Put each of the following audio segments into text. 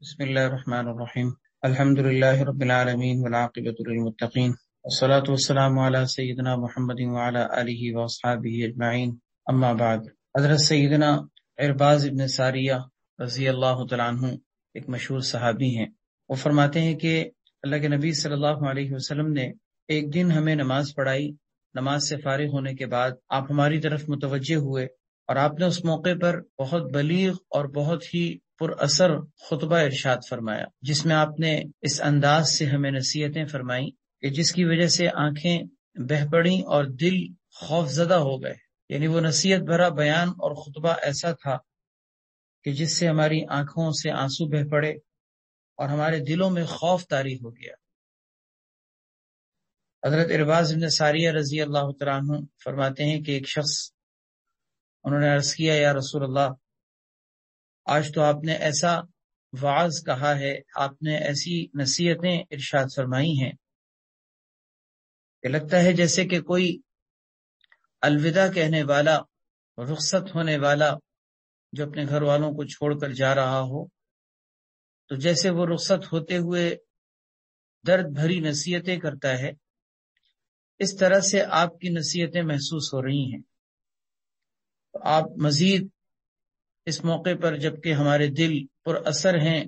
بسم الله الرحمن الرحيم الحمد لله رب العالمين والعاقبة للمتقين والصلاة والسلام على سيدنا محمد وعلى آله وأصحابه أجمعين أما بعد. حضرت سیدنا عرباض ابن ساریہ رضی اللہ تعالیٰ عنہ ایک مشہور صحابی ہیں. وہ فرماتے ہیں کہ اللہ کے نبی صلی اللہ علیہ وسلم نے ایک دن ہمیں نماز پڑھائی. نماز سے فارغ ہونے کے بعد آپ ہماری طرف متوجہ ہوئے اور آپ نے اس موقع پر بہت بلیغ اور بہت ہی پر اثر خطبہ ارشاد فرمایا، جس میں آپ نے اس انداز سے ہمیں نصیحتیں فرمائیں کہ جس کی وجہ سے آنکھیں بہہ پڑیں اور دل خوف زدہ ہو گئے. یعنی وہ نصیحت بھرا بیان اور خطبہ ایسا تھا کہ جس سے ہماری آنکھوں سے آنسو بہہ پڑے اور ہمارے دلوں میں خوف طاری ہو گیا. حضرت عرباض بن ساریہ رضی اللہ تعالیٰ عنہ فرماتے ہیں کہ ایک شخص انہوں نے عرض کیا، یا رسول اللہ، آج تو آپ نے ایسا وعظ کہا ہے، آپ نے ایسی نصیحتیں ارشاد فرمائی ہیں کہ لگتا ہے جیسے کہ کوئی الوداع کہنے والا، رخصت ہونے والا جو اپنے گھر والوں کو چھوڑ کر جا رہا ہو، تو جیسے وہ رخصت ہوتے ہوئے درد بھری نصیحتیں کرتا ہے، اس طرح سے آپ کی نصیحتیں محسوس ہو رہی ہیں. تو آپ مزید اس موقع پر، جبکہ ہمارے دل پر اثر ہیں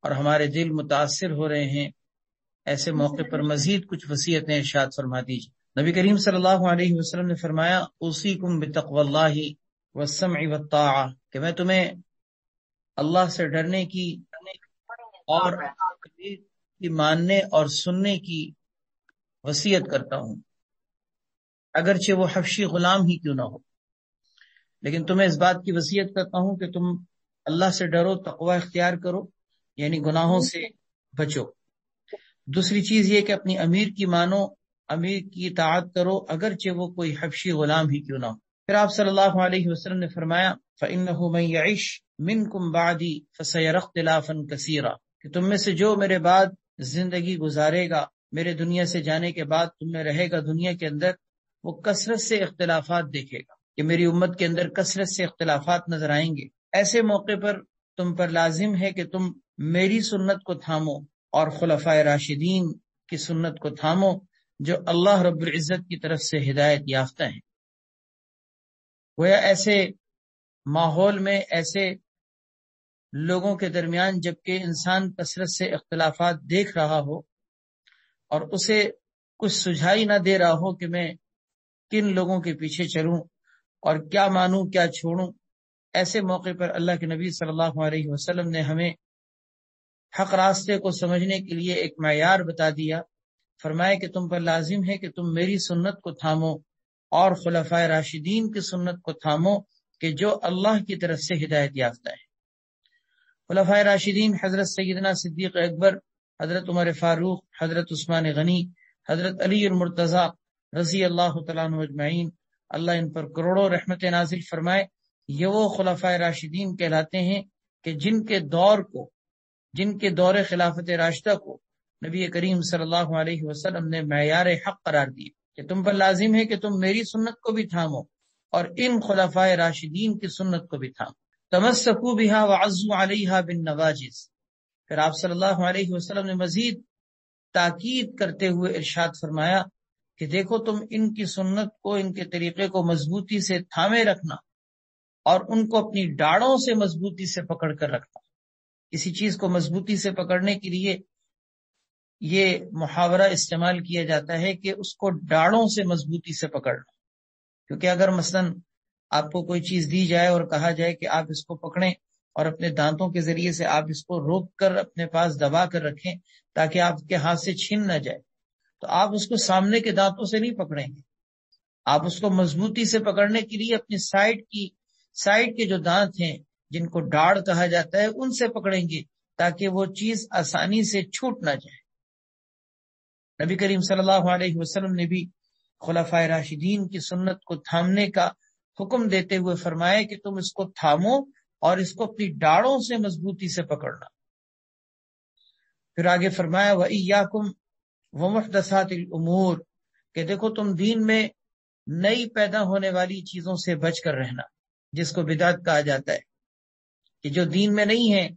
اور ہمارے دل متاثر ہو رہے ہیں، ایسے موقع پر مزید کچھ وصیتیں ارشاد فرما دیجیے. نبی کریم صلی اللہ علیہ وسلم نے فرمایا، اوصیکم بتقوی اللہ والسمع والطاعہ، کہ میں تمہیں اللہ سے ڈرنے کی اور کی ماننے اور سننے کی وصیت کرتا ہوں، اگرچہ وہ حبشی غلام ہی کیوں نہ ہو. لیکن تمہیں اس بات کی وصیت کرتا ہوں کہ تم اللہ سے ڈرو، تقوی اختیار کرو، یعنی گناہوں سے بچو. دوسری چیز یہ کہ اپنی امیر کی مانو، امیر کی اطاعت کرو، اگرچہ وہ کوئی حبشی غلام ہی کیوں نہ ہو. پھر آپ صلی اللہ علیہ وسلم نے فرمایا، فَإِنَّهُ مَن يَعِشْ مِنْكُمْ بَعْدِي فَسَيَرَى اخْتِلَافًا كَثِيرًا، کہ تم میں سے جو میرے بعد زندگی گزارے گا، میرے دنیا سے جانے کے بعد تم میں رہے گا دنیا کے اندر، وہ کثرت سے اختلافات دیکھے گا، کہ میری امت کے اندر کثرت سے اختلافات نظر آئیں گے. ایسے موقع پر تم پر لازم ہے کہ تم میری سنت کو تھامو اور خلفائے راشدین کی سنت کو تھامو، جو اللہ رب العزت کی طرف سے ہدایت یافتہ ہیں. گویا ایسے ماحول میں، ایسے لوگوں کے درمیان، جبکہ انسان کثرت سے اختلافات دیکھ رہا ہو اور اسے کچھ سجھائی نہ دے رہا ہو کہ میں کن لوگوں کے پیچھے چلوں اور کیا مانوں کیا چھوڑوں، ایسے موقع پر اللہ کے نبی صلی اللہ علیہ وسلم نے ہمیں حق راستے کو سمجھنے کے لیے ایک معیار بتا دیا. فرمایا کہ تم پر لازم ہے کہ تم میری سنت کو تھامو اور خلفائے راشدین کی سنت کو تھامو، کہ جو اللہ کی طرف سے ہدایت یافتہ ہے. خلفائے راشدین حضرت سیدنا صدیق اکبر، حضرت عمر فاروق، حضرت عثمان غنی، حضرت علی المرتضیٰ رضی اللہ تعالیٰ عنہ اجمعین، اللہ ان پر کروڑوں رحمت نازل فرمائے. یہ وہ خلفائے راشدین کہلاتے ہیں کہ جن کے دور خلافت راشدہ کو نبی کریم صلی اللہ علیہ وسلم نے معیار حق قرار دی، کہ تم پر لازم ہے کہ تم میری سنت کو بھی تھامو اور ان خلفائے راشدین کی سنت کو بھی تھامو. تمسکوا بہا وعضوا علیہا بالنواجذ. پھر آپ صلی اللہ علیہ وسلم نے مزید تاکید کرتے ہوئے ارشاد فرمایا کہ دیکھو، تم ان کی سنت کو، ان کے طریقے کو مضبوطی سے تھامے رکھنا اور ان کو اپنی ڈاڑوں سے مضبوطی سے پکڑ کر رکھنا. کسی چیز کو مضبوطی سے پکڑنے کے لیے یہ محاورہ استعمال کیا جاتا ہے کہ اس کو ڈاڑوں سے مضبوطی سے پکڑنا. کیونکہ اگر مثلا آپ کو کوئی چیز دی جائے اور کہا جائے کہ آپ اس کو پکڑیں اور اپنے دانتوں کے ذریعے سے آپ اس کو روک کر اپنے پاس دبا کر رکھیں تاکہ آپ کے ہاتھ سے چھن نہ جائے، تو آپ اس کو سامنے کے دانتوں سے نہیں پکڑیں گے. آپ اس کو مضبوطی سے پکڑنے کے لیے اپنی سائڈ کے جو دانت ہیں، جن کو ڈاڑ کہا جاتا ہے، ان سے پکڑیں گے تاکہ وہ چیز آسانی سے چھوٹ نہ جائے. نبی کریم صلی اللہ علیہ وسلم نے بھی خلفائے راشدین کی سنت کو تھامنے کا حکم دیتے ہوئے فرمایا کہ تم اس کو تھامو اور اس کو اپنی ڈاڑوں سے مضبوطی سے پکڑنا. پھر آگے فرمایا، وَإِيَّاكُمْ وَمُحْدَثَاتِ الْأُمُورِ، کہ دیکھو تم دین میں نئی پیدا ہونے والی چیزوں سے بچ کر رہنا، جس کو بدعت کہا جاتا ہے، کہ جو دین میں نہیں ہے،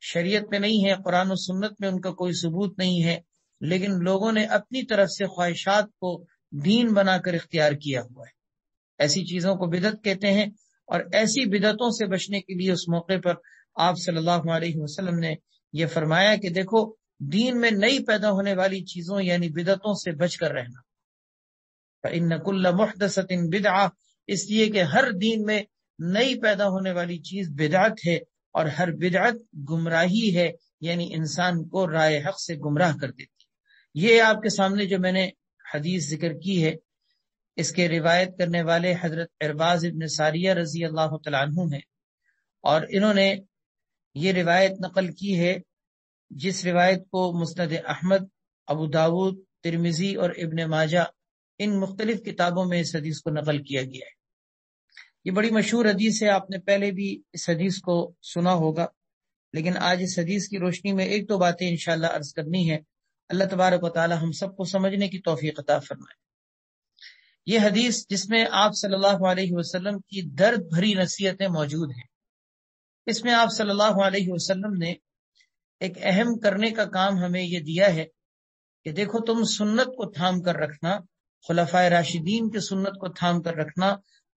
شریعت میں نہیں ہے، قرآن و سنت میں ان کا کوئی ثبوت نہیں ہے، لیکن لوگوں نے اپنی طرف سے خواہشات کو دین بنا کر اختیار کیا ہوا ہے۔ ایسی چیزوں کو بدعت کہتے ہیں، اور ایسی بدعتوں سے بچنے کے لیے اس موقع پر آپ صلی اللہ علیہ وسلم نے یہ فرمایا کہ دیکھو، دین میں نئی پیدا ہونے والی چیزوں یعنی بدعتوں سے بچ کر رہنا۔ فإن كل محدثة بدعة، اس لیے کہ ہر دین میں نئی پیدا ہونے والی چیز بدعت ہے، اور ہر بدعت گمراہی ہے، یعنی انسان کو رائے حق سے گمراہ کر دیتی ہے۔ یہ آپ کے سامنے جو میں نے حدیث ذکر کی ہے، اس کے روایت کرنے والے حضرت عرباض ابن ساریہ رضی اللہ تعالیٰ عنہ ہیں، اور انہوں نے یہ روایت نقل کی ہے جس روایت کو مسند احمد، ابو داود، ترمذی اور ابن ماجہ ان مختلف کتابوں میں اس حدیث کو نقل کیا گیا ہے۔ یہ بڑی مشہور حدیث ہے، آپ نے پہلے بھی اس حدیث کو سنا ہوگا، لیکن آج اس حدیث کی روشنی میں ایک دو باتیں انشاءاللہ عرض کرنی ہے۔ اللہ تبارک و تعالی ہم سب کو سمجھنے کی توفیق عطا فرمائے۔ یہ حدیث جس میں آپ صلی اللہ علیہ وسلم کی درد بھری نصیحتیں موجود ہیں، اس میں آپ صلی اللہ علیہ وسلم نے ایک اہم کرنے کا کام ہمیں یہ دیا ہے کہ دیکھو، تم سنت کو تھام کر رکھنا، خلفائے راشدین کی سنت کو تھام کر رکھنا،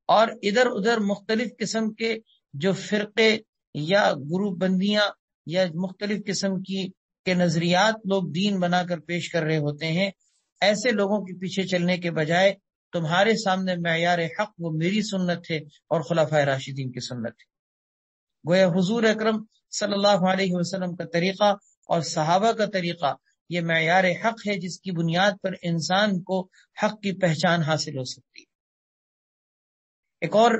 اور ادھر ادھر مختلف قسم کے جو فرقے یا گروپ بندیاں یا مختلف قسم کے نظریات لوگ دین بنا کر پیش کر رہے ہوتے ہیں، ایسے لوگوں کے پیچھے چلنے کے بجائے تمہارے سامنے معیار حق وہ میری سنت ہے اور خلفائے راشدین کی سنت ہے۔ گویا حضور اکرم صلی اللہ علیہ وسلم کا طریقہ اور صحابہ کا طریقہ یہ معیار حق ہے، جس کی بنیاد پر انسان کو حق کی پہچان حاصل ہو سکتی ہے۔ ایک اور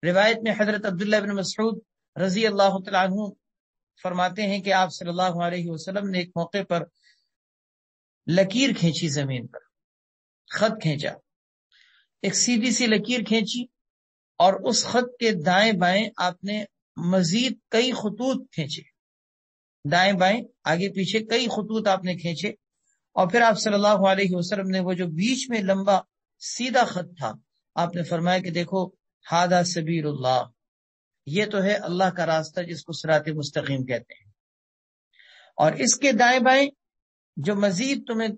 روایت میں حضرت عبداللہ بن مسعود رضی اللہ تعالیٰ عنہ فرماتے ہیں کہ آپ صلی اللہ علیہ وسلم نے ایک موقع پر لکیر کھینچی، زمین پر خط کھینچا، ایک سیدھی سی لکیر کھینچی، اور اس خط کے دائیں بائیں آپ نے مزید کئی خطوط کھینچے، دائیں بائیں آگے پیچھے کئی خطوط آپ نے کھینچے، اور پھر آپ صلی اللہ علیہ وسلم نے وہ جو بیچ میں لمبا سیدھا خط تھا، آپ نے فرمایا کہ دیکھو، ہادہ سبیل اللہ، یہ تو ہے اللہ کا راستہ جس کو صراط مستقیم کہتے ہیں، اور اس کے دائیں بائیں جو مزید تمہیں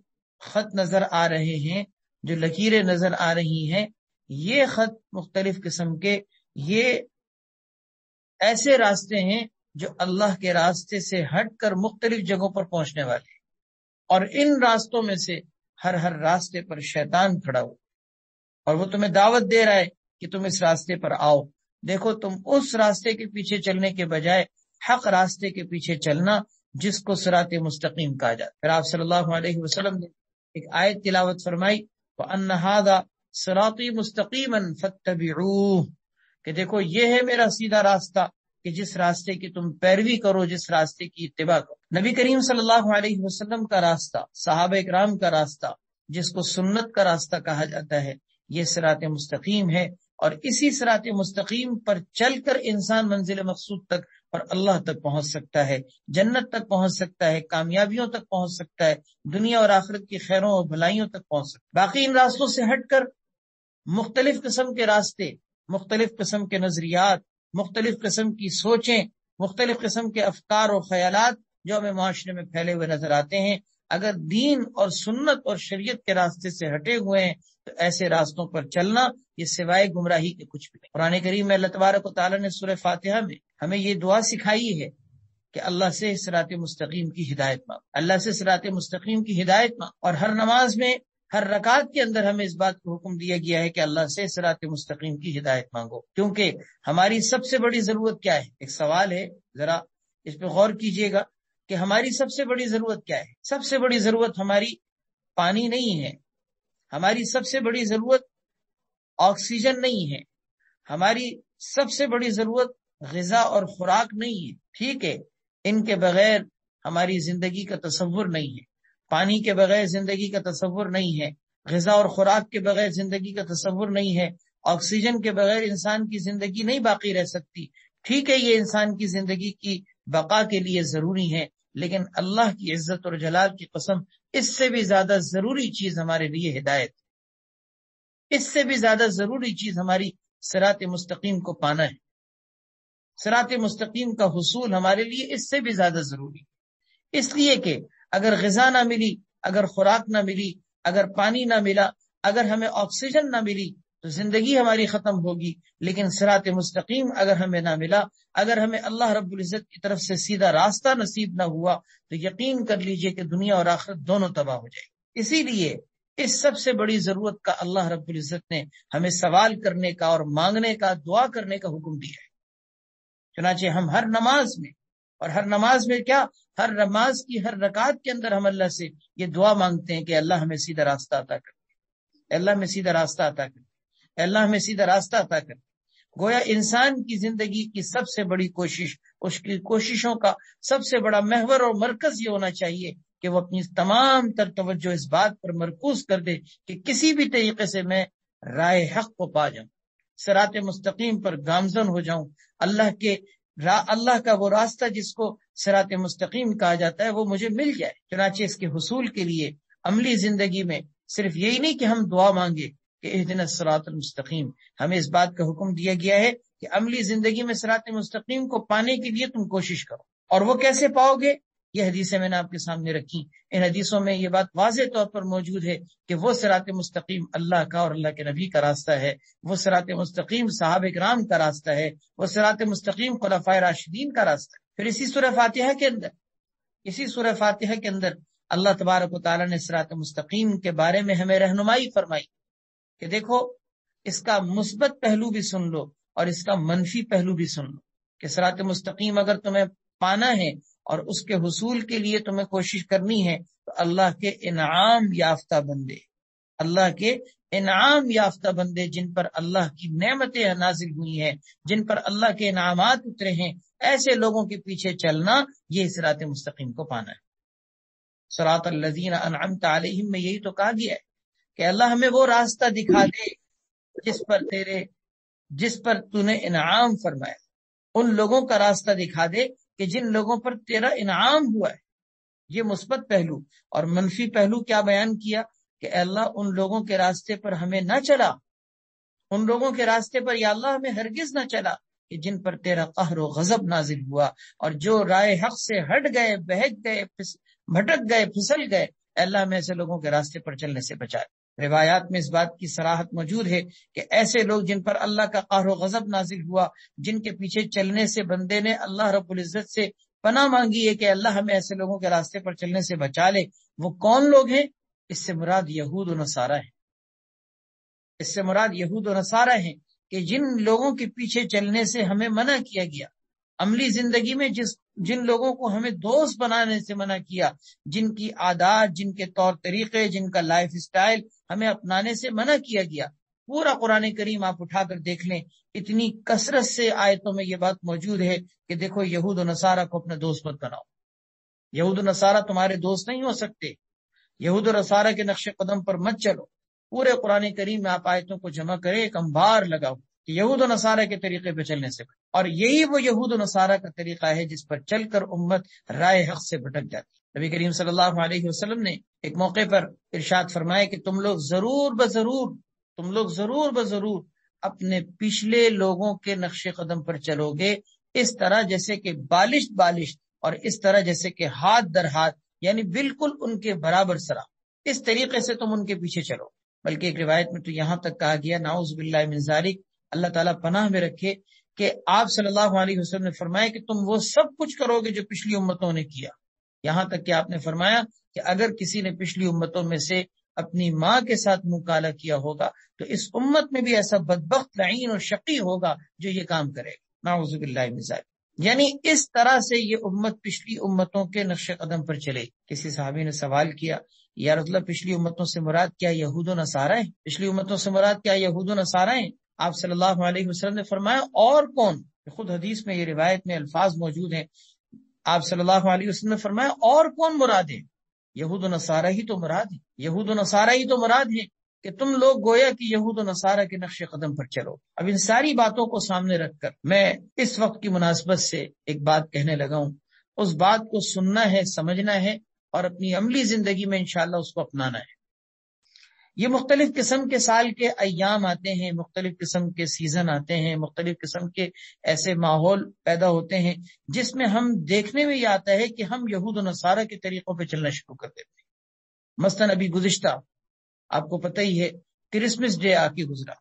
خط نظر آ رہے ہیں، جو لکیریں نظر آ رہی ہیں، یہ خط مختلف قسم کے، یہ ایسے راستے ہیں جو اللہ کے راستے سے ہٹ کر مختلف جگہوں پر پہنچنے والے ہیں، اور ان راستوں میں سے ہر راستے پر شیطان کھڑا ہو، اور وہ تمہیں دعوت دے رہا ہے کہ تم اس راستے پر آؤ۔ دیکھو، تم اس راستے کے پیچھے چلنے کے بجائے حق راستے کے پیچھے چلنا، جس کو صراط مستقیم کہا جاتا ہے۔ پھر آپ صلی اللہ علیہ وسلم نے ایک آیت تلاوت فرمائی، وَأَنَّ هَذَا صِرَاطِي مُسْتَقِيمًا فَاتَّبِعُوهُ، کہ دیکھو یہ ہے میرا سیدھا راستہ، کہ جس راستے کی تم پیروی کرو، جس راستے کی اتباع کرو۔ نبی کریم صلی اللہ علیہ وسلم کا راستہ، صحابہ اکرام کا راستہ، جس کو سنت کا راستہ کہا جاتا ہے، یہ صراط مستقیم ہے، اور اسی صراط مستقیم پر چل کر انسان منزل مقصود تک اور اللہ تک پہنچ سکتا ہے، جنت تک پہنچ سکتا ہے، کامیابیوں تک پہنچ سکتا ہے، دنیا اور آخرت کی خیروں اور بھلائیوں تک پہنچ سکتا ہے۔ باقی ان راستوں سے ہٹ کر مختلف قسم کے راستے، مختلف قسم کے نظریات، مختلف قسم کی سوچیں، مختلف قسم کے افکار اور خیالات جو ہمیں معاشرے میں پھیلے ہوئے نظر آتے ہیں، اگر دین اور سنت اور شریعت کے راستے سے ہٹے ہوئے ہیں تو ایسے راستوں پر چلنا یہ سوائے گمراہی کے کچھ بھی نہیں۔ قرآن کریم میں اللہ تبارک و تعالیٰ نے سورہ فاتحہ میں ہمیں یہ دعا سکھائی ہے کہ اللہ سے صراط مستقیم کی ہدایت مانگ، اللہ سے صراط مستقیم کی ہدایت مانگ، اور ہر نماز میں ہر رکعت کے اندر ہمیں اس بات کو حکم دیا گیا ہے کہ اللہ سے صراط مستقیم کی ہدایت مانگو، کیونکہ ہماری سب سے بڑی ضرورت کیا ہے؟ ایک سوال ہے، ذرا اس پہ غور کیجئے گا کہ ہماری سب سے بڑی ضرورت کیا ہے؟ سب سے بڑی ضرورت ہماری پانی نہیں ہے، ہماری سب سے بڑی ضرورت آکسیجن نہیں ہے، ہماری سب سے بڑی ضرورت غذا اور خوراک نہیں ہے، ٹھیک ہے، ان کے بغیر ہماری زندگی کا تصور نہیں ہے، پانی کے بغیر زندگی کا تصور نہیں ہے، غذا اور خوراک کے بغیر زندگی کا تصور نہیں ہے، آکسیجن کے بغیر انسان کی زندگی نہیں باقی رہ سکتی، ٹھیک ہے، یہ انسان کی زندگی کی بقا کے لیے ضروری ہے، لیکن اللہ کی عزت اور جلال کی قسم، اس سے بھی زیادہ ضروری چیز ہمارے لیے ہدایت، اس سے بھی زیادہ ضروری چیز ہماری صراط مستقیم کو پانا ہے۔ صراط مستقیم کا حصول ہمارے لیے اس سے بھی زیادہ ضروری، اس لیے کہ اگر غذا نہ ملی، اگر خوراک نہ ملی، اگر پانی نہ ملا، اگر ہمیں آکسیجن نہ ملی تو زندگی ہماری ختم ہوگی۔ لیکن صراط مستقیم اگر ہمیں نہ ملا، اگر ہمیں اللہ رب العزت کی طرف سے سیدھا راستہ نصیب نہ ہوا تو یقین کر لیجئے کہ دنیا اور آخرت دونوں تباہ ہو جائے۔ اسی لیے اس سب سے بڑی ضرورت کا اللہ رب العزت نے ہمیں سوال کرنے کا اور مانگنے کا، دعا کرنے کا حکم دیا ہے۔ چنانچہ ہم ہر نماز میں، اور ہر نماز میں کیا، ہر نماز کی ہر رکعت کے اندر ہم اللہ سے یہ دعا مانگتے ہیں کہ اللہ ہمیں سیدھا راستہ عطا کر، اللہ ہمیں سیدھا راستہ عطا کر، اللہ ہمیں سیدھا راستہ عطا کر۔ گویا انسان کی زندگی کی سب سے بڑی کوشش، اس کی کوششوں کا سب سے بڑا محور اور مرکز یہ ہونا چاہیے کہ وہ اپنی تمام تر توجہ اس بات پر مرکوز کر دے کہ کسی بھی طریقے سے میں رائے حق کو پا جاؤں، صراط مستقیم پر گامزن ہو جاؤں، اللہ کا وہ راستہ جس کو صراط مستقیم کہا جاتا ہے وہ مجھے مل جائے۔ چنانچہ اس کے حصول کے لیے عملی زندگی میں صرف یہی نہیں کہ ہم دعا مانگے کہ اہدنا الصراط المستقیم، ہمیں اس بات کا حکم دیا گیا ہے کہ عملی زندگی میں صراط مستقیم کو پانے کے لیے تم کوشش کرو۔ اور وہ کیسے پاؤ گے؟ یہ حدیثیں میں نے آپ کے سامنے رکھی، ان حدیثوں میں یہ بات واضح طور پر موجود ہے کہ وہ صراط مستقیم اللہ کا اور اللہ کے نبی کا راستہ ہے، وہ صراط مستقیم صحابہ کرام کا راستہ ہے، وہ صراط مستقیم خلفائے راشدین کا راستہ ہے۔ پھر اسی سورہ فاتحہ کے اندر اللہ تبارک و تعالیٰ نے صراط مستقیم کے بارے میں ہمیں رہنمائی فرمائی کہ دیکھو اس کا مثبت پہلو بھی سن لو اور اس کا منفی پہلو بھی سن لو، کہ صراط مستقیم اگر تمہیں پانا ہے اور اس کے حصول کے لیے تمہیں کوشش کرنی ہے تو اللہ کے انعام یافتہ بندے، اللہ کے انعام یافتہ بندے جن پر اللہ کی نعمتیں نازل ہوئی ہیں، جن پر اللہ کے انعامات اترے ہیں، ایسے لوگوں کے پیچھے چلنا، یہ صراط مستقیم کو پانا ہے۔ صراط الذین انعمت علیہم میں یہی تو کہا گیا ہے کہ اللہ ہمیں وہ راستہ دکھا دے جس پر تو نے انعام فرمایا، ان لوگوں کا راستہ دکھا دے کہ جن لوگوں پر تیرا انعام ہوا ہے۔ یہ مثبت پہلو، اور منفی پہلو کیا بیان کیا کہ اے اللہ ان لوگوں کے راستے پر ہمیں نہ چلا، ان لوگوں کے راستے پر یا اللہ ہمیں ہرگز نہ چلا کہ جن پر تیرا قہر و غضب نازل ہوا اور جو رائے حق سے ہٹ گئے، بہک گئے، بھٹک گئے، پھسل گئے، اے اللہ ہمیں ایسے لوگوں کے راستے پر چلنے سے بچائے۔ روایات میں اس بات کی صراحت موجود ہے کہ ایسے لوگ جن پر اللہ کا قہر و غضب نازل ہوا، جن کے پیچھے چلنے سے بندے نے اللہ رب العزت سے پناہ مانگی ہے کہ اللہ ہمیں ایسے لوگوں کے راستے پر چلنے سے بچا لے، وہ کون لوگ ہیں؟ اس سے مراد یہود و نصارہ ہیں، اس سے مراد یہود و نصارہ ہیں کہ جن لوگوں کے پیچھے چلنے سے ہمیں منع کیا گیا، عملی زندگی میں جن لوگوں کو ہمیں دوست بنانے سے منع کیا، جن کی عادات، جن کے طور طریقے، جن کا لائف سٹائل ہمیں اپنانے سے منع کیا گیا۔ پورا قرآن کریم آپ اٹھا کر دیکھ لیں، اتنی کثرت سے آیتوں میں یہ بات موجود ہے کہ دیکھو یہود و نصارہ کو اپنا دوست مت بناؤ، یہود و نصارہ تمہارے دوست نہیں ہو سکتے، یہود و نصارہ کے نقش قدم پر مت چلو۔ پورے قرآن کریم میں آپ آیتوں کو جمع کریں، ایک انبار لگاؤ کہ یہود و نصارہ کے طریقے پہ چلنے سے، اور یہی وہ یہود و نصارہ کا طریقہ ہے جس پر چل کر امت رائے حق سے بھٹک جاتی۔ نبی کریم صلی اللہ علیہ وسلم نے ایک موقع پر ارشاد فرمایا کہ تم لوگ ضرور بضرور اپنے پچھلے لوگوں کے نقش قدم پر چلو گے، اس طرح جیسے کہ بالشت اور اس طرح جیسے کہ ہاتھ در ہاتھ، یعنی بالکل ان کے برابر سرا، اس طریقے سے تم ان کے پیچھے چلو۔ بلکہ ایک روایت میں تو یہاں تک کہا گیا، نعوذ باللہ من ذالک، اللہ تعالیٰ پناہ میں رکھے، کہ آپ صلی اللہ علیہ وسلم نے فرمایا کہ تم وہ سب کچھ کرو گے جو پچھلی امتوں نے کیا، یہاں تک کہ آپ نے فرمایا کہ اگر کسی نے پچھلی امتوں میں سے اپنی ماں کے ساتھ منہ کالا کیا ہوگا تو اس امت میں بھی ایسا بدبخت، لعین اور شقی ہوگا جو یہ کام کرے گا، نعوذ باللہ من ذالک۔ یعنی اس طرح سے یہ امت پچھلی امتوں کے نقش قدم پر چلے۔ کسی صحابی نے سوال کیا، یا رسول اللہ پچھلی امتوں سے مراد کیا یہود و نصارہ ہیں؟ پچھلی امتوں سے مراد کیا یہود و نصارہ ہیں؟ آپ صلی اللہ علیہ وسلم نے فرمایا اور کون؟ خود حدیث میں یہ روایت میں الفاظ موجود ہیں، آپ صلی اللہ علیہ وسلم نے فرمایا اور کون مراد ہے؟ یہود و نصارہ ہی تو مراد ہے، یہود و نصارہ ہی تو مراد ہے کہ تم لوگ گویا کہ یہود و نصارہ کے نقش قدم پر چلو۔ اب ان ساری باتوں کو سامنے رکھ کر میں اس وقت کی مناسبت سے ایک بات کہنے لگا ہوں، اس بات کو سننا ہے، سمجھنا ہے اور اپنی عملی زندگی میں انشاءاللہ اس کو اپنانا ہے۔ یہ مختلف قسم کے سال کے ایام آتے ہیں، مختلف قسم کے سیزن آتے ہیں، مختلف قسم کے ایسے ماحول پیدا ہوتے ہیں جس میں ہم دیکھنے میں یہ آتا ہے کہ ہم یہود و نصارہ کے طریقوں پہ چلنا شروع کر دیتے ہیں۔ مثلاً ابھی گزشتہ آپ کو پتہ ہی ہے کرسمس ڈے آ کے گزرا،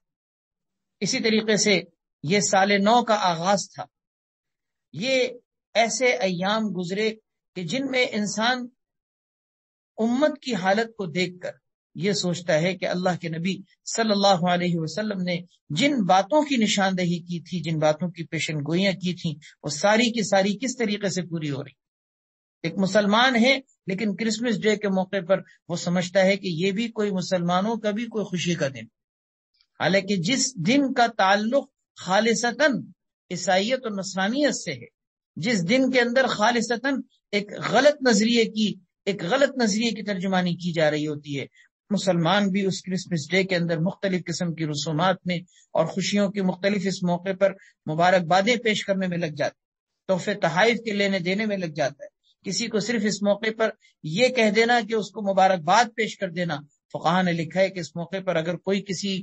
اسی طریقے سے یہ سال نو کا آغاز تھا۔ یہ ایسے ایام گزرے کہ جن میں انسان امت کی حالت کو دیکھ کر یہ سوچتا ہے کہ اللہ کے نبی صلی اللہ علیہ وسلم نے جن باتوں کی نشاندہی کی تھی، جن باتوں کی پیشن گوئیاں کی تھیں، وہ ساری کی ساری کس طریقے سے پوری ہو رہی۔ ایک مسلمان ہے لیکن کرسمس ڈے کے موقع پر وہ سمجھتا ہے کہ یہ بھی کوئی مسلمانوں کا بھی کوئی خوشی کا دن، حالانکہ جس دن کا تعلق خالصتاً عیسائیت اور نصرانیت سے ہے، جس دن کے اندر خالصتاً ایک غلط نظریے کی ترجمانی کی جا رہی ہوتی ہے، مسلمان بھی اس کرسمس ڈے کے اندر مختلف قسم کی رسومات میں اور خوشیوں کے مختلف اس موقع پر مبارکبادیں پیش کرنے میں لگ جاتا ہے، تحفے تحائف کے لینے دینے میں لگ جاتا ہے۔ کسی کو صرف اس موقع پر یہ کہہ دینا کہ اس کو مبارکباد پیش کر دینا، فقہا نے لکھا ہے کہ اس موقع پر اگر کوئی کسی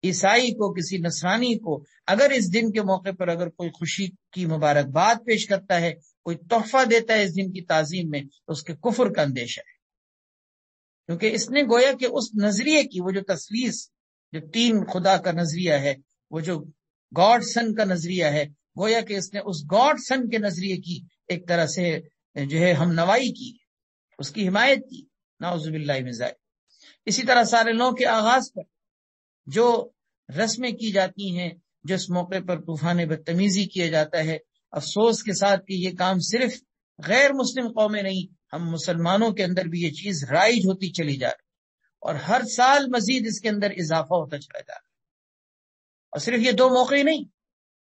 عیسائی کو، کسی نصرانی کو اگر اس دن کے موقع پر اگر کوئی خوشی کی مبارکباد پیش کرتا ہے، کوئی تحفہ دیتا ہے اس دن کی تعظیم میں، تو اس کے کفر کا اندیشہ ہے، کیونکہ اس نے گویا کہ اس نظریے کی، وہ جو تثلیث، جو تین خدا کا نظریہ ہے، وہ جو گاڈ سن کا نظریہ ہے، گویا کہ اس نے اس گاڈ سن کے نظریے کی ایک طرح سے جو ہے ہم نوائی کی، اس کی حمایت کی، نعوذ باللہ من ذالک۔ اسی طرح سال نو کے آغاز پر جو رسمیں کی جاتی ہیں، جس موقع پر طوفان بدتمیزی کیا جاتا ہے، افسوس کے ساتھ کہ یہ کام صرف غیر مسلم قومیں نہیں، ہم مسلمانوں کے اندر بھی یہ چیز رائج ہوتی چلی جا رہی اور ہر سال مزید اس کے اندر اضافہ ہوتا چلا جا رہا ہے۔ اور صرف یہ دو موقع ہی نہیں،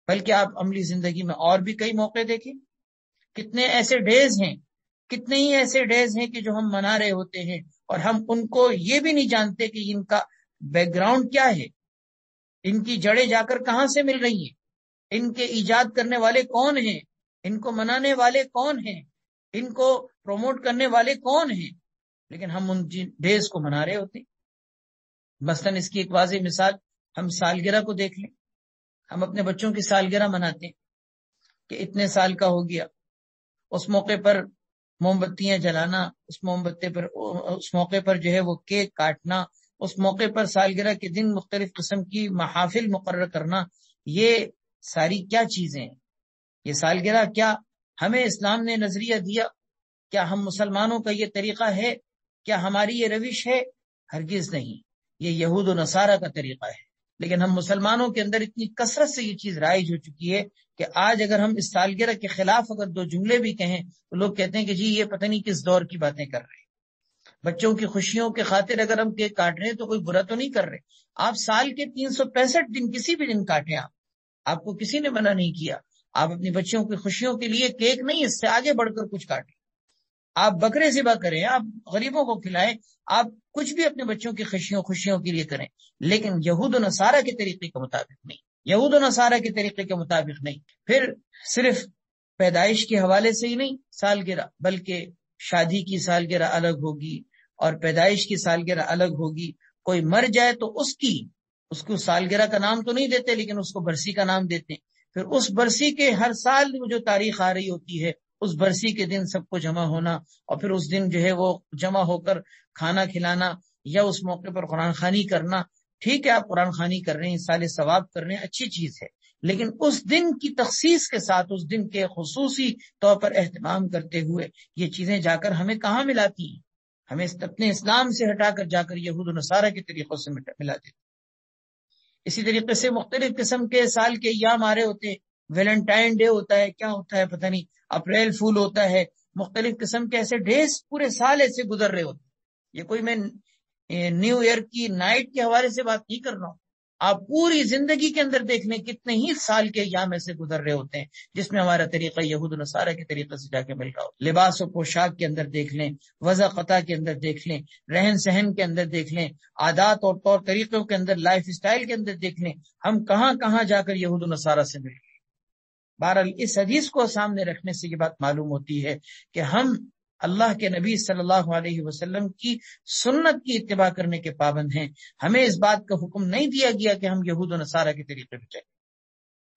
بلکہ آپ عملی زندگی میں اور بھی کئی موقع دیکھیں، کتنے ایسے ڈیز ہیں، کتنے ہی ایسے ڈیز ہیں کہ جو ہم منا رہے ہوتے ہیں اور ہم ان کو یہ بھی نہیں جانتے کہ ان کا بیک گراؤنڈ کیا ہے، ان کی جڑیں جا کر کہاں سے مل رہی ہیں، ان کے ایجاد کرنے والے کون ہیں، ان کو منانے والے کون ہیں، ان کو پروموٹ کرنے والے کون ہیں، لیکن ہم ان ڈیز کو منا رہے ہوتے ہیں۔ مثلاً اس کی ایک واضح مثال ہم سالگرہ کو دیکھ لیں، ہم اپنے بچوں کی سالگرہ مناتے ہیں کہ اتنے سال کا ہو گیا، اس موقع پر موم بتیاں جلانا، اس موقع پر جو ہے وہ کیک کاٹنا، اس موقع پر سالگرہ کے دن مختلف قسم کی محافل مقرر کرنا، یہ ساری کیا چیزیں ہیں؟ یہ سالگرہ کیا ہمیں اسلام نے نظریہ دیا؟ کیا ہم مسلمانوں کا یہ طریقہ ہے؟ کیا ہماری یہ روش ہے؟ ہرگز نہیں، یہ یہود و نصارہ کا طریقہ ہے۔ لیکن ہم مسلمانوں کے اندر اتنی کثرت سے یہ چیز رائج ہو چکی ہے کہ آج اگر ہم اس سالگرہ کے خلاف اگر دو جملے بھی کہیں تو لوگ کہتے ہیں کہ جی یہ پتہ نہیں کس دور کی باتیں کر رہے ہیں۔ بچوں کی خوشیوں کے خاطر اگر ہم کیک کاٹ رہے ہیں تو کوئی برا تو نہیں کر رہے، آپ سال کے 365 دن کسی بھی دن کاٹیں، آپ کو کسی نے منع نہیں کیا، آپ اپنی بچوں کی خوشیوں کے لیے کیک نہیں، اس سے آگے بڑھ کر کچھ کاٹیں، آپ بکرے ذبح کریں، آپ غریبوں کو کھلائیں، آپ کچھ بھی اپنے بچوں کی خوشیوں کے لیے کریں، لیکن یہود و نصارہ کے طریقے کے مطابق نہیں، یہود و نصارہ کے طریقے کے مطابق نہیں۔ پھر صرف پیدائش کے حوالے سے ہی نہیں سالگرہ، بلکہ شادی کی سالگرہ الگ ہوگی اور پیدائش کی سالگرہ الگ ہوگی۔ کوئی مر جائے تو اس کو سالگرہ کا نام تو نہیں دیتے، لیکن اس کو برسی کا نام دیتے ہیں۔ پھر اس برسی کے ہر سال جو تاریخ آ رہی ہوتی ہے، اس برسی کے دن سب کو جمع ہونا اور پھر اس دن جو ہے وہ جمع ہو کر کھانا کھلانا یا اس موقع پر قرآن خوانی کرنا۔ ٹھیک ہے، آپ قرآن خوانی کر رہے ہیں، سال ثواب کر رہے ہیں، اچھی چیز ہے، لیکن اس دن کی تخصیص کے ساتھ، اس دن کے خصوصی طور پر اہتمام کرتے ہوئے یہ چیزیں جا کر ہمیں کہاں ملاتی ہیں؟ ہمیں اپنے اسلام سے ہٹا کر جا کر یہود و نصارہ کے طریقوں سے ملا دیتی۔ اسی طریقے سے مختلف قسم کے سال کے ایام آ رہے ہوتے ہیں، ویلنٹائن ڈے ہوتا ہے، کیا ہوتا ہے پتہ نہیں، اپریل فول ہوتا ہے، مختلف قسم کے ایسے ڈیز پورے سال ایسے گزر رہے ہوتے ہیں۔ یہ کوئی میں نیو ایئر کی نائٹ کے حوالے سے بات نہیں کر رہا ہوں، آپ پوری زندگی کے اندر دیکھ لیں کتنے ہی سال کے ایام ایسے گزر رہے ہوتے ہیں جس میں ہمارا طریقہ یہود و نصارہ کے طریقے سے جا کے مل رہا ہو۔ لباس و پوشاک کے اندر دیکھ لیں، وضع قطع کے اندر دیکھ لیں، رہن سہن کے اندر دیکھ لیں، عادات اور طور طریقوں کے اندر، لائف سٹائل کے اندر دیکھ لیں، ہم کہاں کہاں جا کر یہود و نصارہ سے مل رہے ہیں۔ بہرحال اس حدیث کو سامنے رکھنے سے یہ بات معلوم ہوتی ہے کہ ہم اللہ کے نبی صلی اللہ علیہ وسلم کی سنت کی اتباع کرنے کے پابند ہیں۔ ہمیں اس بات کا حکم نہیں دیا گیا کہ ہم یہود و نصارہ کے طریقے پہ چلیں۔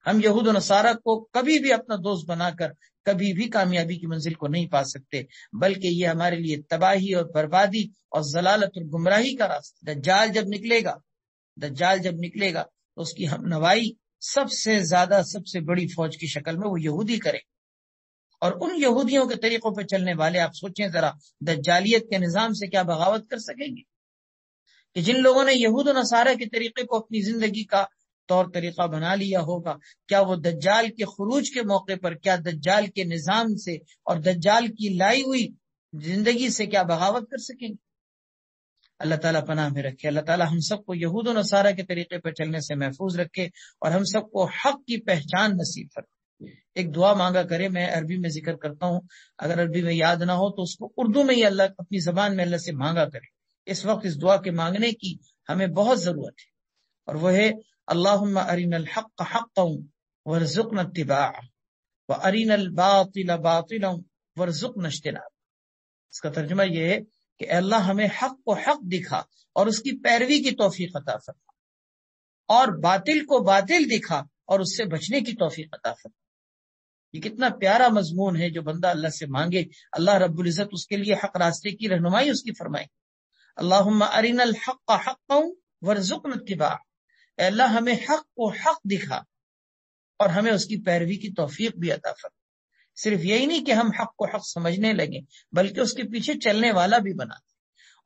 ہم یہود و نصارہ کو کبھی بھی اپنا دوست بنا کر کبھی بھی کامیابی کی منزل کو نہیں پا سکتے، بلکہ یہ ہمارے لیے تباہی اور بربادی اور ضلالت اور گمراہی کا راستہ۔ دجال جب نکلے گا تو اس کی ہم نوائی سب سے زیادہ سب سے بڑی فوج کی شکل میں وہ یہودی کرے، اور ان یہودیوں کے طریقوں پہ چلنے والے، آپ سوچیں ذرا، دجالیت کے نظام سے کیا بغاوت کر سکیں گے؟ کہ جن لوگوں نے یہود و نصارہ کے طریقے کو اپنی زندگی کا طور طریقہ بنا لیا ہوگا، کیا وہ دجال کے خروج کے موقع پر، کیا دجال کے نظام سے اور دجال کی لائی ہوئی زندگی سے کیا بغاوت کر سکیں گے؟ اللہ تعالیٰ پناہ میں رکھے۔ اللہ تعالیٰ ہم سب کو یہود و نصارہ کے طریقے پر چلنے سے محفوظ رکھے اور ہم سب کو حق کی پہچان نصیب فرمائے۔ ایک دعا مانگا کرے، میں عربی میں ذکر کرتا ہوں، اگر عربی میں یاد نہ ہو تو اس کو اردو میں ہی اللہ اپنی زبان میں اللہ سے مانگا کرے۔ اس وقت اس دعا کے مانگنے کی ہمیں بہت ضرورت ہے، اور وہ ہے اللہم ارنا الحق حقا وارزقنا اتباعہ وارنا الباطل باطلا وارزقنا اجتنابہ۔ اس کا ترجمہ یہ ہے کہ اے اللہ ہمیں حق کو حق دکھا اور اس کی پیروی کی توفیق عطا فرما، اور باطل کو باطل دکھا اور اس سے بچنے کی توفیق عطا فرما۔ یہ کتنا پیارا مضمون ہے جو بندہ اللہ سے مانگے، اللہ رب العزت اس کے لیے حق راستے کی رہنمائی اس کی فرمائے۔ اللہم ارنا الحق حقا وارزقنا اتباعہ، اے اللہ ہمیں حق کو حق دکھا اور ہمیں اس کی پیروی کی توفیق بھی عطا فرما۔ صرف یہی نہیں کہ ہم حق کو حق سمجھنے لگیں، بلکہ اس کے پیچھے چلنے والا بھی بنا دے،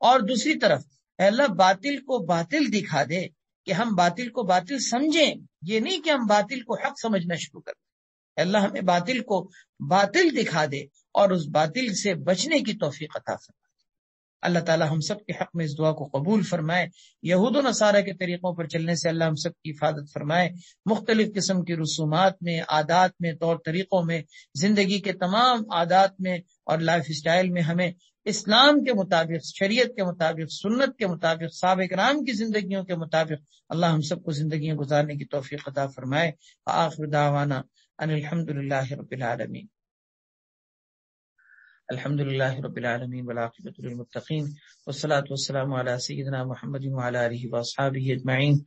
اور دوسری طرف اے اللہ باطل کو باطل دکھا دے کہ ہم باطل کو باطل سمجھیں، یہ نہیں کہ ہم باطل کو حق سمجھنا شروع کر دیں۔ اے اللہ ہمیں باطل کو باطل دکھا دے اور اس باطل سے بچنے کی توفیق عطا فرما۔ اللہ تعالی ہم سب کے حق میں اس دعا کو قبول فرمائے۔ یہود و نصارہ کے طریقوں پر چلنے سے اللہ ہم سب کی حفاظت فرمائے۔ مختلف قسم کی رسومات میں، عادات میں، طور طریقوں میں، زندگی کے تمام عادات میں اور لائف اسٹائل میں ہمیں اسلام کے مطابق، شریعت کے مطابق، سنت کے مطابق، صحابہ کرام کی زندگیوں کے مطابق اللہ ہم سب کو زندگیاں گزارنے کی توفیق عطا فرمائے۔ آخر دعوانا ان الحمد للہ رب العالمین۔ الحمد للہ رب العالمین والعاقبۃ للمتقین والصلاۃ والسلام علی سیدنا محمد وعلی آلہ واصحابہ اجمعین۔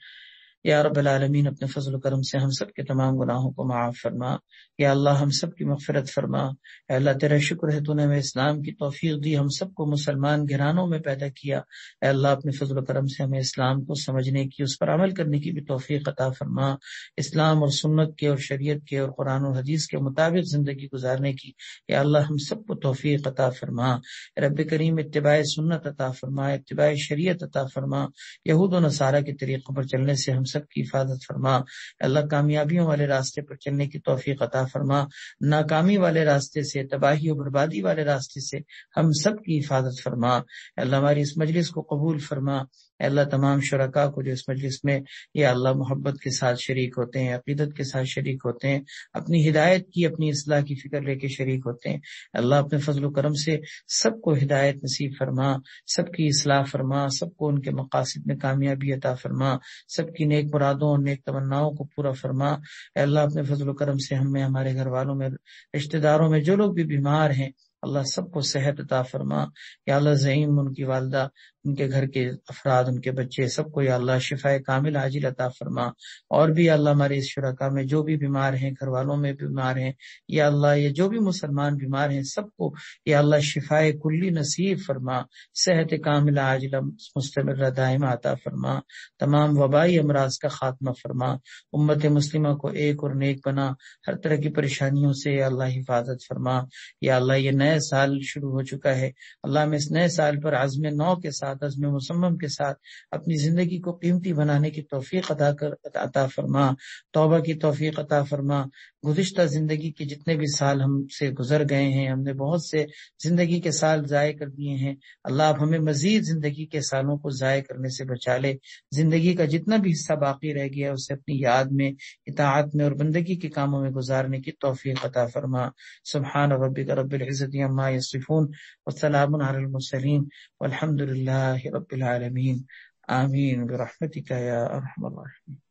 یا رب العالمین اپنے فضل و کرم سے ہم سب کے تمام گناہوں کو معاف فرما۔ یا اللہ ہم سب کی مغفرت فرما۔ اے اللہ تیرا شکر ہے تو نے ہمیں اسلام کی توفیق دی، ہم سب کو مسلمان گھرانوں میں پیدا کیا۔ اے اللہ اپنے فضل و کرم سے ہمیں اسلام کو سمجھنے کی، اس پر عمل کرنے کی بھی توفیق عطا فرما۔ اسلام اور سنت کے اور شریعت کے اور قرآن و حدیث کے مطابق زندگی گزارنے کی یا اللہ ہم سب کو توفیق عطا فرما۔ رب کریم اتباع سنت عطا فرما، اتباع شریعت عطا فرما۔ یہود و نصارہ کے طریقوں پر چلنے سے ہم سب کی حفاظت فرما۔ اللہ کامیابیوں والے راستے پر چلنے کی توفیق عطا فرما، ناکامی والے راستے سے، تباہی و بربادی والے راستے سے ہم سب کی حفاظت فرما۔ اللہ ہماری اس مجلس کو قبول فرما۔ اے اللہ تمام شرکاء کو جو اس مجلس میں یا اللہ محبت کے ساتھ شریک ہوتے ہیں، عقیدت کے ساتھ شریک ہوتے ہیں، اپنی ہدایت کی، اپنی اصلاح کی فکر لے کے شریک ہوتے ہیں، اللہ اپنے فضل و کرم سے سب کو ہدایت نصیب فرما، سب کی اصلاح فرما، سب کو ان کے مقاصد میں کامیابی عطا فرما، سب کی نیک مرادوں اور نیک تمناؤں کو پورا فرما۔ اے اللہ اپنے فضل و کرم سے ہمیں، ہمارے گھر والوں میں، رشتہ داروں میں جو لوگ بھی بیمار ہیں اللہ سب کو صحت عطا فرما۔ یا اللہ زعیم، ان کی والدہ، ان کے گھر کے افراد، ان کے بچے، سب کو یا اللہ شفائے کامل عاجل عطا فرما۔ اور بھی یا اللہ ہمارے اس شرکاء میں جو بھی بیمار ہیں، گھر والوں میں بیمار ہیں، یا اللہ یہ جو بھی مسلمان بیمار ہیں سب کو یا اللہ شفائے کلی نصیب فرما، صحت کامل عاجل مستمر دائم عطا فرما، تمام وبائی امراض کا خاتمہ فرما، امت مسلمہ کو ایک اور نیک بنا، ہر طرح کی پریشانیوں سے یا اللہ حفاظت فرما۔ یا اللہ یہ نئے سال شروع ہو چکا ہے، اللہ میں اس نئے سال پر عزم نو کے ساتھ، عزم مصمم کے ساتھ اپنی زندگی کو قیمتی بنانے کی توفیق عطا فرما، توبہ کی توفیق عطا فرما۔ گزشتہ زندگی کے جتنے بھی سال ہم سے گزر گئے ہیں، ہم نے بہت سے زندگی کے سال ضائع کر دیے ہیں، اللہ آپ ہمیں مزید زندگی کے سالوں کو ضائع کرنے سے بچا لے۔ زندگی کا جتنا بھی حصہ باقی رہ گیا اسے اپنی یاد میں، اطاعت میں اور بندگی کے کاموں میں گزارنے کی توفیق عطا فرما۔ سبحان ربک رب العزت عما یصفون وسلام علی المرسلین والحمد للہ رب العالمین، آمین برحمتک یا ارحم الراحمین۔